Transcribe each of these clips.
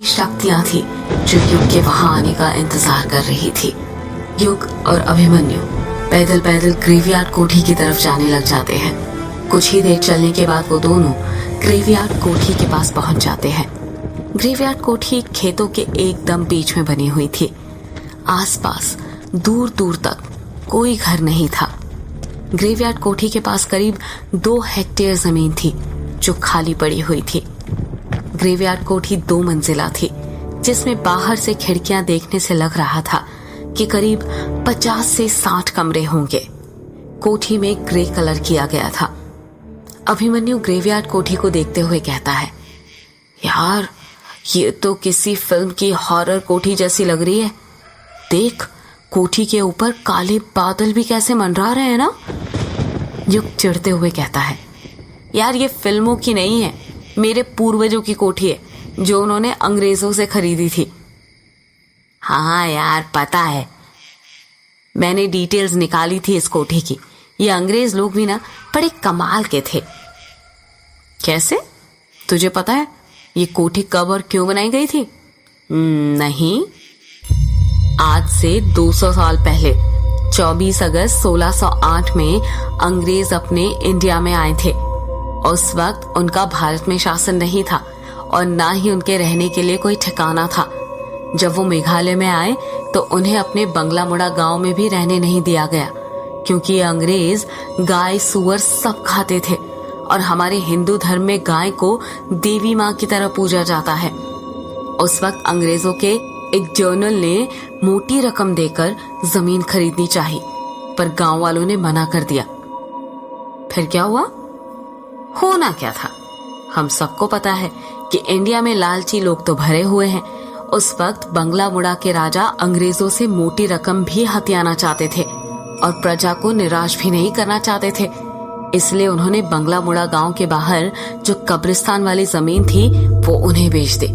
शक्तियां थी जो युग के वहां आने का इंतजार कर रही थी। युग और अभिमन्यु पैदल पैदल ग्रेवयार्ड कोठी की तरफ जाने लग जाते हैं। कुछ ही देर चलने के बाद वो दोनों ग्रेवयार्ड कोठी के पास पहुंच जाते हैं। ग्रेवयार्ड कोठी खेतों के एकदम बीच में बनी हुई थी। आसपास दूर दूर तक कोई घर नहीं था। ग्रेवयार्ड कोठी के पास करीब 2 हेक्टेयर जमीन थी जो खाली पड़ी हुई थी। ग्रेवयार्ड कोठी 2 मंजिला थी, जिसमें बाहर से खिड़कियां देखने से लग रहा था कि करीब 50 से 60 कमरे होंगे। कोठी में ग्रे कलर किया गया था। अभिमन्यु ग्रेवयार्ड कोठी को देखते हुए कहता है, यार ये तो किसी फिल्म की हॉरर कोठी जैसी लग रही है। देख, कोठी के ऊपर काले बादल भी कैसे मंडरा रहे हैं ना। युग चिढ़ते हुए कहता है, यार ये फिल्मों की नहीं है, मेरे पूर्वजों की कोठी है जो उन्होंने अंग्रेजों से खरीदी थी। हाँ यार पता है, मैंने डिटेल्स निकाली थी इस कोठी की। ये अंग्रेज लोग भी ना बड़े कमाल के थे। कैसे? तुझे पता है ये कोठी कब और क्यों बनाई गई थी? नहीं, आज से 200 साल पहले 24 अगस्त 1608 में अंग्रेज अपने इंडिया में आए थे। उस वक्त उनका भारत में शासन नहीं था और ना ही उनके रहने के लिए कोई ठिकाना था। जब वो मेघालय में आए तो उन्हें अपने बंगला मुड़ा गांव में भी रहने नहीं दिया गया, क्योंकि ये अंग्रेज गाय सुअर सब खाते थे और हमारे हिंदू धर्म में गाय को देवी माँ की तरह पूजा जाता है। उस वक्त अंग्रेजों के एक जर्नल ने मोटी रकम देकर जमीन खरीदनी चाहिए, पर गांव वालों ने मना कर दिया। फिर क्या हुआ? होना क्या था, हम सबको पता है कि इंडिया में लालची लोग तो भरे हुए हैं। उस वक्त बंगला मुड़ा के राजा अंग्रेजों से मोटी रकम भी हथियाना चाहते थे और प्रजा को निराश भी नहीं करना चाहते थे। इसलिए उन्होंने बंगला मुड़ा गांव के बाहर जो कब्रिस्तान वाली जमीन थी वो उन्हें बेच दी।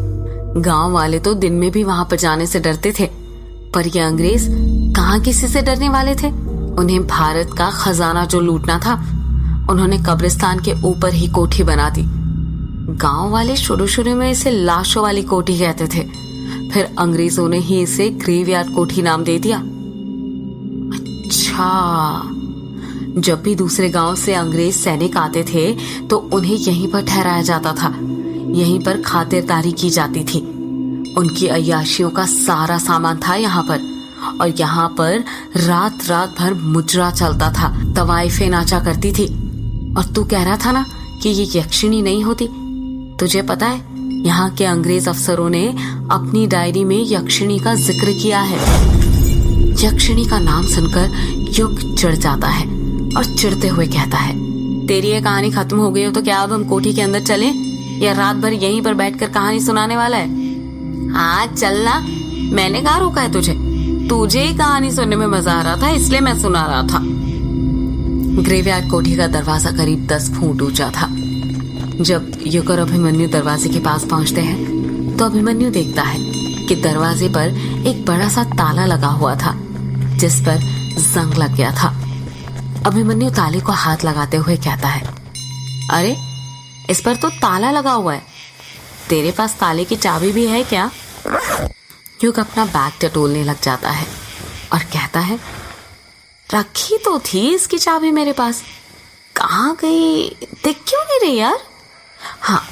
गांव वाले तो दिन में भी वहां पर जाने से डरते थे, पर ये अंग्रेज कहाँ किसी से डरने वाले थे। उन्हें भारत का खजाना जो लूटना था, उन्होंने कब्रिस्तान के ऊपर ही कोठी बना दी। गांव वाले शुरू में इसे लाशों वाली कोठी कहते थे, फिर अंग्रेजों ने ही इसे ग्रेवयार्ड कोठी नाम दे दिया। अच्छा, जब भी दूसरे गांव से अंग्रेज सैनिक आते थे तो उन्हें यहीं पर ठहराया जाता था। यहीं पर खातिरदारी की जाती थी। उनकी अय्याशियों का सारा सामान था यहाँ पर, और यहाँ पर रात रात भर मुजरा चलता था, तवाइफें नाचा करती थी। और तू कह रहा था ना कि ये यक्षिणी नहीं होती। तुझे पता है यहाँ के अंग्रेज अफसरों ने अपनी डायरी में यक्षिणी का जिक्र किया है। यक्षिणी का नाम सुनकर युग चिढ़ जाता है और चिढ़ते हुए कहता है, तेरी ये कहानी खत्म हो गई हो तो क्या अब हम कोठी के अंदर चलें, या रात भर यहीं पर बैठकर कहानी सुनाने वाला है? हाँ चलना, मैंने कहाँ रोका है तुझे। तुझे ही कहानी सुनने में मजा आ रहा था इसलिए मैं सुना रहा था। ग्रेवयार्ड कोठी का दरवाजा करीब 10 फुट ऊंचा था। जब युग और अभिमन्यु दरवाजे के पास पहुंचते हैं तो अभिमन्यु देखता है कि दरवाजे पर एक बड़ा सा ताला लगा हुआ था, जिस पर जंग लग गया था। अभिमन्यु ताले को हाथ लगाते हुए कहता है, अरे इस पर तो ताला लगा हुआ है, तेरे पास ताले की चाबी भी है क्या? युग अपना बैग टटोलने लग जाता है और कहता है, रखी तो थी इसकी चाबी मेरे पास, कहाँ गई? दिख क्यों नहीं रही यार? हाँ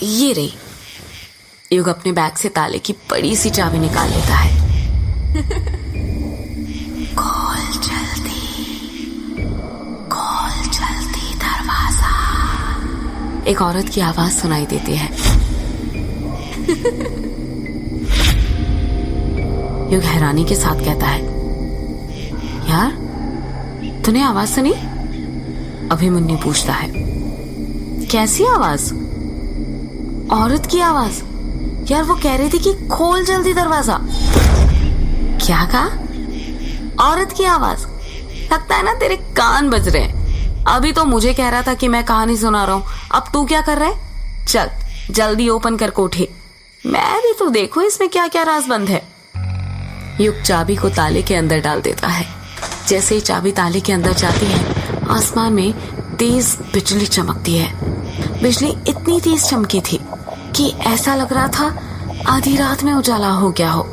ये रही। युग अपने बैग से ताले की बड़ी सी चाबी निकाल लेता है। खोल जल्दी दरवाजा, एक औरत की आवाज सुनाई देती है। युग हैरानी के साथ कहता है, यार तूने आवाज सुनी? अभिमन्यु पूछता है, कैसी आवाज? औरत की आवाज। यार वो कह रही थी कि खोल जल्दी दरवाजा। क्या कहा? औरत की आवाज। लगता है ना तेरे कान बज रहे हैं। अभी तो मुझे कह रहा था कि मैं कहानी सुना रहा हूं, अब तू क्या कर रहा है? चल जल्दी ओपन कर कोठी, मैं भी तो देखो इसमें क्या क्या राज बंद है। युग चाबी को ताले के अंदर डाल देता है। जैसे ही चाबी ताले के अंदर जाती है, आसमान में तेज बिजली चमकती है। बिजली इतनी तेज चमकी थी कि ऐसा लग रहा था आधी रात में उजाला हो गया हो।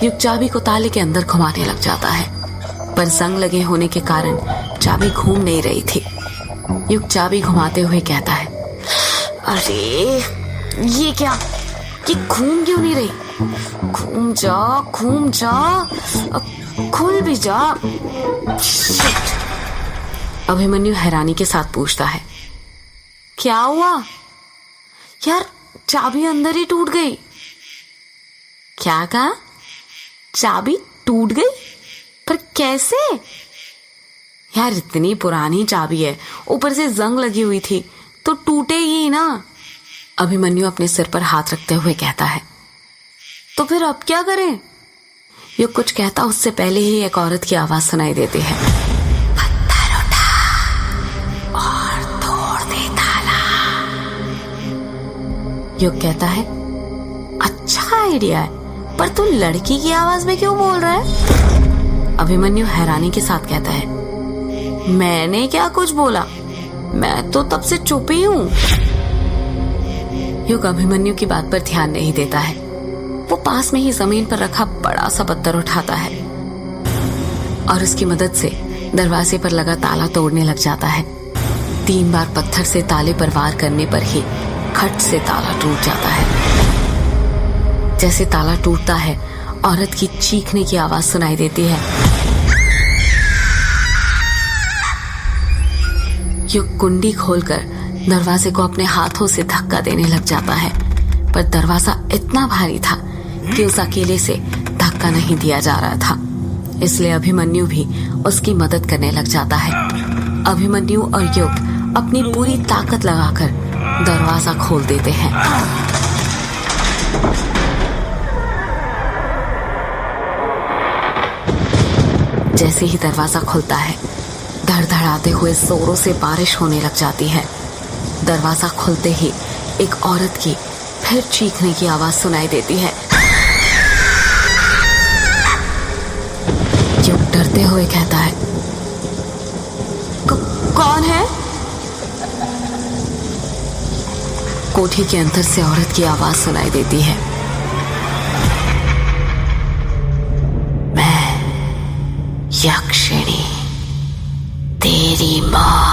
युग चाबी को ताले के अंदर घुमाने लग जाता है, पर जंग लगे होने के कारण चाबी घूम नहीं रही थी। युग चाबी घुमाते हुए कहता है, अरे ये क्या, ये घूम क्यों नहीं रही? घूम जा, अब खुल भी जा। शिट। अभिमन्यु हैरानी के साथ पूछता है, क्या हुआ यार? चाबी अंदर ही टूट गई। क्या कहा? चाबी टूट गई? पर कैसे यार? इतनी पुरानी चाबी है, ऊपर से जंग लगी हुई थी, तो टूटेगी ना। अभिमन्यु अपने सिर पर हाथ रखते हुए कहता है, तो फिर अब क्या करें? युग कुछ कहता उससे पहले ही एक औरत की आवाज सुनाई देती है, पत्थर उठा और तोड़ दे ताला। युग कहता है, अच्छा आइडिया है, पर तू लड़की की आवाज में क्यों बोल रहा है? अभिमन्यु हैरानी के साथ कहता है, मैंने क्या कुछ बोला, मैं तो तब से चुप ही हूं। युग अभिमन्यु की बात पर ध्यान नहीं देता है। वो पास में ही जमीन पर रखा बड़ा सा पत्थर उठाता है और उसकी मदद से दरवाजे पर लगा ताला तोड़ने लग जाता है। 3 बार पत्थर से ताले पर वार करने पर ही खट से ताला टूट जाता है। जैसे ताला टूटता है, औरत की चीखने की आवाज सुनाई देती है। युग कुंडी खोलकर दरवाजे को अपने हाथों से धक्का देने लग जाता है, पर दरवाजा इतना भारी था कि उस अकेले से धक्का नहीं दिया जा रहा था। इसलिए अभिमन्यु भी उसकी मदद करने लग जाता है। अभिमन्यु और युग अपनी पूरी ताकत लगाकर दरवाजा खोल देते हैं। जैसे ही दरवाजा खुलता है, धड़धड़ाते हुए जोरों से बारिश होने लग जाती है। दरवाजा खुलते ही एक औरत की फिर चीखने की आवाज सुनाई देती है। युग डरते हुए कहता है, कौन है? कोठी के अंदर से औरत की आवाज सुनाई देती है, मैं यक्षिणी, तेरी मां।